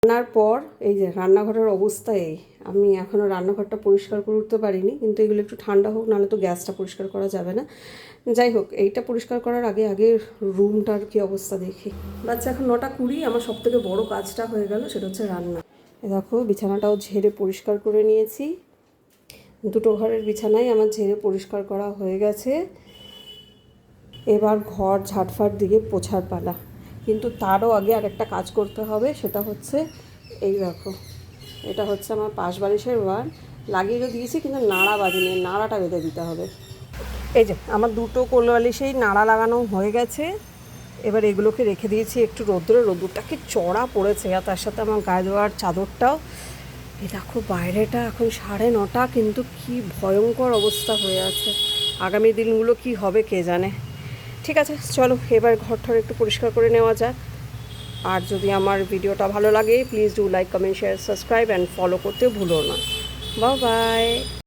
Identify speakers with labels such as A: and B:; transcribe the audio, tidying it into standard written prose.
A: রান্নার পর এই যে রান্নাঘরের অবস্থা এই, আমি এখনও রান্নাঘরটা পরিষ্কার করে উঠতে পারিনি, কিন্তু এগুলো একটু ঠান্ডা হোক, নাহলে তো গ্যাসটা পরিষ্কার করা যাবে না। যাই হোক, এইটা পরিষ্কার করার আগে আগে রুমটার কি অবস্থা দেখি। বাচ্চা এখন 9:20, আমার সব থেকে বড়ো কাজটা হয়ে গেল, সেটা হচ্ছে রান্না। দেখো বিছানাটাও ঝেড়ে পরিষ্কার করে নিয়েছি, দুটো ঘরের বিছানাই আমার ঝেড়ে পরিষ্কার করা হয়ে গেছে। এবার ঘর ঝাটফাট দিয়ে পোছার পালা, কিন্তু তারও আগে আরেকটা কাজ করতে হবে, সেটা হচ্ছে এই দেখো, এটা হচ্ছে আমার পাশ বালিশের ওয়ার, লাগিয়ে দিয়েছি কিন্তু নাড়া বাঁধেনি, নাড়াটা বেঁধে দিতে হবে। এই যে আমার দুটো কোল বালিশেই নাড়া লাগানো হয়ে গেছে। এবার এগুলোকে রেখে দিয়েছি একটু রোদ্দুরে, রোদ্দুরটাকে চড়া পড়েছে, আর তার সাথে আমার গায়ে দেওয়ার চাদরটাও। এই দেখো বাইরেটা এখন 9:30, কিন্তু কি ভয়ঙ্কর অবস্থা হয়ে আছে। আগামী দিনগুলো কি হবে কে জানে। ঠিক আছে, চলো এবার ঘরটার একটু পরিষ্কার করে নেওয়া যাক। আর যদি আমার ভিডিওটা ভালো লাগে, please do like, comment, share, subscribe and follow করতে ভুলো না। Bye bye.